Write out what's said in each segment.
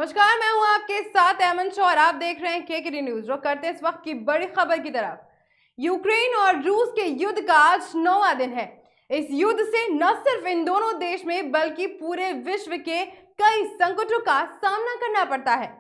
नमस्कार, मैं हूं आपके साथ अमन शॉ और आप देख रहे हैं केकेडी न्यूज। रुक करते हैं इस वक्त की बड़ी खबर की तरफ। यूक्रेन और रूस के युद्ध का आज 9वां दिन है। इस युद्ध से न सिर्फ इन दोनों देश में बल्कि पूरे विश्व के कई संकटों का सामना करना पड़ता है।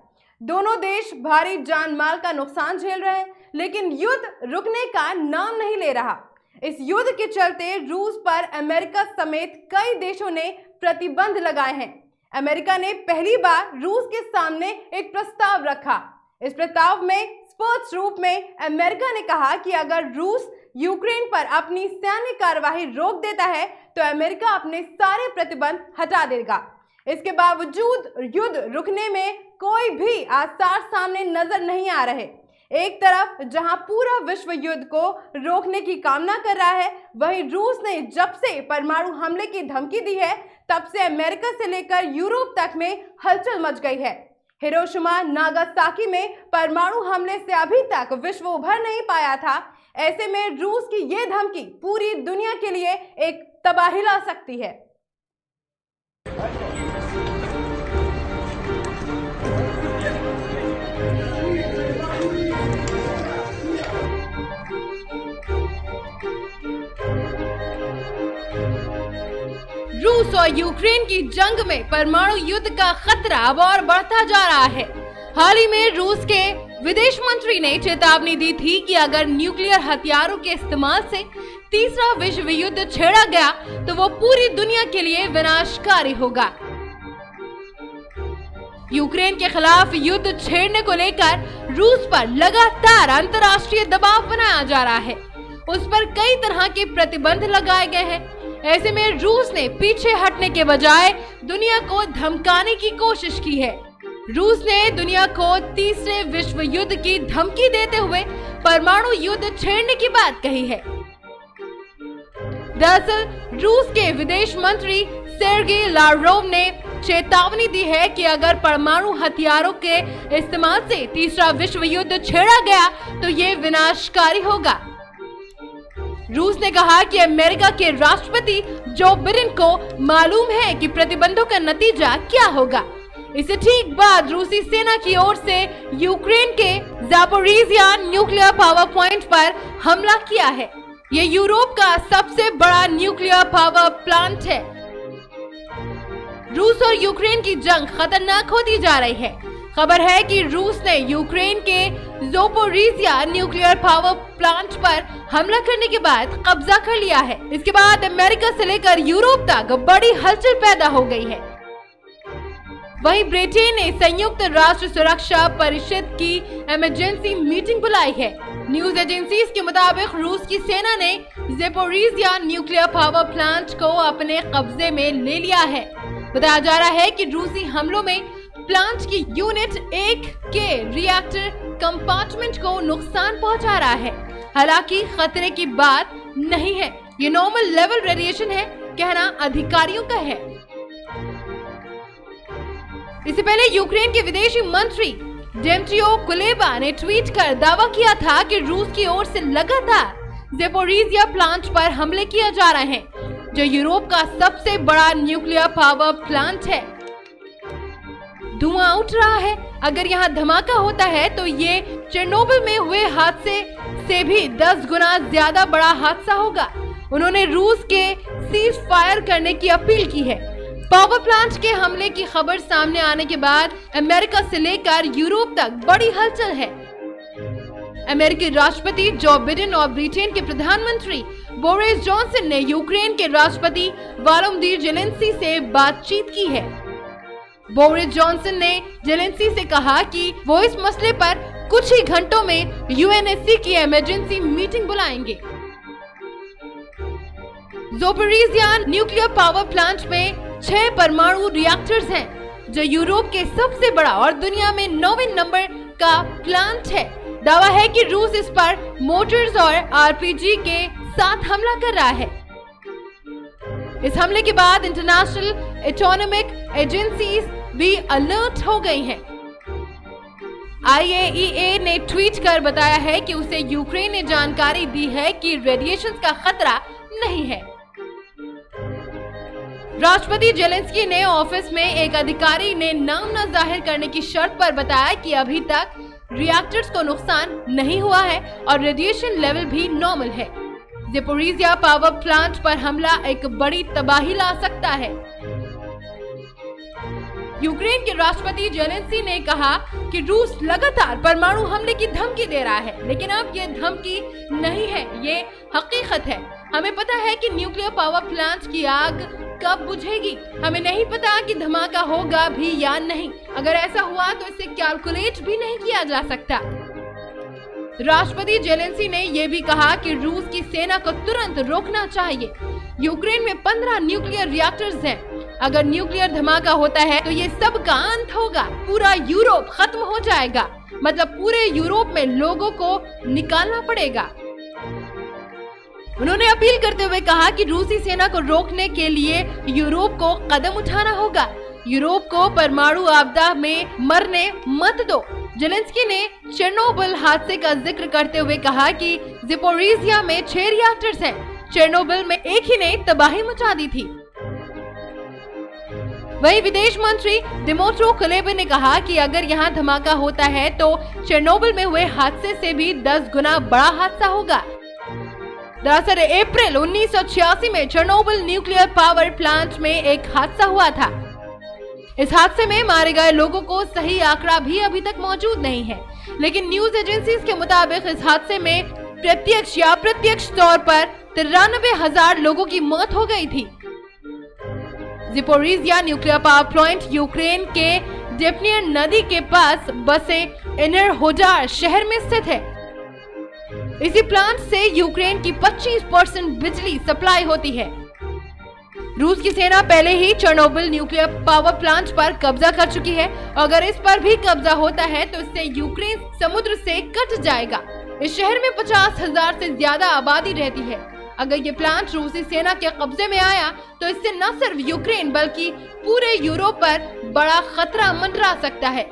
दोनों देश भारी जान माल का नुकसान झेल रहे हैं, लेकिन युद्ध रुकने का नाम नहीं ले रहा। इस युद्ध के चलते रूस पर अमेरिका समेत कई देशों ने प्रतिबंध लगाए हैं। अमेरिका ने पहली बार रूस के सामने एक प्रस्ताव रखा। इस प्रस्ताव में स्पष्ट रूप में अमेरिका ने कहा कि अगर रूस यूक्रेन पर अपनी सैन्य कार्यवाही रोक देता है तो अमेरिका अपने सारे प्रतिबंध हटा देगा। इसके बावजूद युद्ध रुकने में कोई भी आसार सामने नजर नहीं आ रहे। एक तरफ जहां पूरा विश्व युद्ध को रोकने की कामना कर रहा है, वहीं रूस ने जब से परमाणु हमले की धमकी दी है तब से अमेरिका से लेकर यूरोप तक में हलचल मच गई है। हिरोशिमा नागासाकी में परमाणु हमले से अभी तक विश्व उभर नहीं पाया था। ऐसे में रूस की ये धमकी पूरी दुनिया के लिए एक तबाही ला सकती है। रूस और यूक्रेन की जंग में परमाणु युद्ध का खतरा अब और बढ़ता जा रहा है। हाल ही में रूस के विदेश मंत्री ने चेतावनी दी थी कि अगर न्यूक्लियर हथियारों के इस्तेमाल से तीसरा विश्व युद्ध छेड़ा गया तो वो पूरी दुनिया के लिए विनाशकारी होगा। यूक्रेन के खिलाफ युद्ध छेड़ने को लेकर रूस पर लगातार अंतर्राष्ट्रीय दबाव बनाया जा रहा है। उस पर कई तरह के प्रतिबंध लगाए गए हैं। ऐसे में रूस ने पीछे हटने के बजाय दुनिया को धमकाने की कोशिश की है। रूस ने दुनिया को तीसरे विश्व युद्ध की धमकी देते हुए परमाणु युद्ध छेड़ने की बात कही है। दरअसल रूस के विदेश मंत्री सेर्गेई लाव्रोव ने चेतावनी दी है कि अगर परमाणु हथियारों के इस्तेमाल से तीसरा विश्व युद्ध छेड़ा गया तो ये विनाशकारी होगा। रूस ने कहा कि अमेरिका के राष्ट्रपति जो बिडेन को मालूम है कि प्रतिबंधों का नतीजा क्या होगा। इससे ठीक बाद रूसी सेना की ओर से यूक्रेन के ज़ापोरिज़िया न्यूक्लियर पावर प्लांट पर हमला किया है। ये यूरोप का सबसे बड़ा न्यूक्लियर पावर प्लांट है। रूस और यूक्रेन की जंग खतरनाक होती जा रही है। खबर है कि रूस ने यूक्रेन के ज़ापोरिज़िया न्यूक्लियर पावर प्लांट पर हमला करने के बाद कब्जा कर लिया है। इसके बाद अमेरिका से लेकर यूरोप तक बड़ी हलचल पैदा हो गई है। वहीं ब्रिटेन ने संयुक्त राष्ट्र सुरक्षा परिषद की इमरजेंसी मीटिंग बुलाई है। न्यूज एजेंसीज के मुताबिक रूस की सेना ने ज़ापोरिज़िया न्यूक्लियर पावर प्लांट को अपने कब्जे में ले लिया है। बताया जा रहा है कि रूसी हमलों में प्लांट की यूनिट 1 के रिएक्टर कंपार्टमेंट को नुकसान पहुंचा रहा है। हालांकि खतरे की बात नहीं है, ये नॉर्मल लेवल रेडिएशन है, कहना अधिकारियों का है। इससे पहले यूक्रेन के विदेशी मंत्री डेमित्रो कुलेबा ने ट्वीट कर दावा किया था कि रूस की ओर से लगातार ज़ापोरिज़िया प्लांट पर हमले किए जा रहे हैं, जो यूरोप का सबसे बड़ा न्यूक्लियर पावर प्लांट है। धुआं उठ रहा है। अगर यहाँ धमाका होता है तो ये चेरनोबिल में हुए हादसे से भी 10 गुना ज्यादा बड़ा हादसा होगा। उन्होंने रूस के सीज फायर करने की अपील की है। पावर प्लांट के हमले की खबर सामने आने के बाद अमेरिका से लेकर यूरोप तक बड़ी हलचल है। अमेरिकी राष्ट्रपति जो बिडेन और ब्रिटेन के प्रधानमंत्री बोरिस जॉनसन ने यूक्रेन के राष्ट्रपति वोलोदिमीर ज़ेलेंस्की से बातचीत की है। बोरिस जॉनसन ने ज़ेलेंस्की से कहा कि वो इस मसले पर कुछ ही घंटों में यूएनएससी की इमरजेंसी मीटिंग बुलाएंगे। ज़ापोरिज़िया न्यूक्लियर पावर प्लांट में 6 परमाणु रिएक्टर्स हैं, जो यूरोप के सबसे बड़ा और दुनिया में 9वें नंबर का प्लांट है। दावा है कि रूस इस पर मोटर्स और आरपीजी के साथ हमला कर रहा है। इस हमले के बाद इंटरनेशनल एटॉमिक एजेंसीज भी अलर्ट हो गई हैं। IAEA ने ट्वीट कर बताया है कि उसे यूक्रेन ने जानकारी दी है कि रेडिएशन का खतरा नहीं है। राष्ट्रपति जेलेंस्की ने ऑफिस में एक अधिकारी ने नाम न जाहिर करने की शर्त पर बताया कि अभी तक रिएक्टर्स को नुकसान नहीं हुआ है और रेडिएशन लेवल भी नॉर्मल है। ज़पोरिज़िया पावर प्लांट पर हमला एक बड़ी तबाही ला सकता है। यूक्रेन के राष्ट्रपति जेलेंस्की ने कहा कि रूस लगातार परमाणु हमले की धमकी दे रहा है, लेकिन अब ये धमकी नहीं है, ये हकीकत है। हमें पता है कि न्यूक्लियर पावर प्लांट की आग कब बुझेगी। हमें नहीं पता कि धमाका होगा भी या नहीं। अगर ऐसा हुआ तो इसे कैलकुलेट भी नहीं किया जा सकता। राष्ट्रपति जेलेंस्की ने यह भी कहा कि रूस की सेना को तुरंत रोकना चाहिए। यूक्रेन में 15 न्यूक्लियर रिएक्टर्स हैं। अगर न्यूक्लियर धमाका होता है तो ये सब का अंत होगा, पूरा यूरोप खत्म हो जाएगा, मतलब पूरे यूरोप में लोगों को निकालना पड़ेगा। उन्होंने अपील करते हुए कहा कि रूसी सेना को रोकने के लिए यूरोप को कदम उठाना होगा। यूरोप को परमाणु आपदा में मरने मत दो। जेलेंस्की ने चेरनोबिल हादसे का जिक्र करते हुए कहा कि ज़पोरिज़िया में 6 रिएक्टर्स हैं। चेरनोबिल में एक ही ने तबाही मचा दी थी। वहीं विदेश मंत्री दिमित्रो कुलेबा ने कहा कि अगर यहाँ धमाका होता है तो चेरनोबिल में हुए हादसे से भी 10 गुना बड़ा हादसा होगा। दरअसल अप्रैल 1986 में चेरनोबिल न्यूक्लियर पावर प्लांट में एक हादसा हुआ था। इस हादसे में मारे गए लोगों को सही आंकड़ा भी अभी तक मौजूद नहीं है, लेकिन न्यूज एजेंसीज के मुताबिक इस हादसे में प्रत्यक्ष या अप्रत्यक्ष तौर पर 93,000 लोगों की मौत हो गई थी। Zaporizhzhia nuclear power plant Ukraine के डेप्नियर नदी के पास बसे एनरहोडार शहर में स्थित है। इसी प्लांट से यूक्रेन की 25% बिजली सप्लाई होती है। रूस की सेना पहले ही चेरनोबिल न्यूक्लियर पावर प्लांट पर कब्जा कर चुकी है। अगर इस पर भी कब्जा होता है तो इससे यूक्रेन समुद्र से कट जाएगा। इस शहर में 50,000 से ज्यादा आबादी रहती है। अगर ये प्लांट रूसी सेना के कब्जे में आया तो इससे न सिर्फ यूक्रेन बल्कि पूरे यूरोप पर बड़ा खतरा मंडरा सकता है।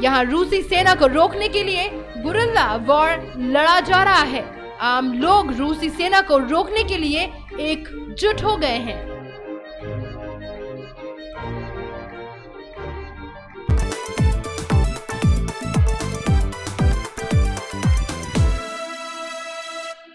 यहाँ रूसी सेना को रोकने के लिए गुरिल्ला वॉर लड़ा जा रहा है। आम लोग रूसी सेना को रोकने के लिए एकजुट हो गए हैं।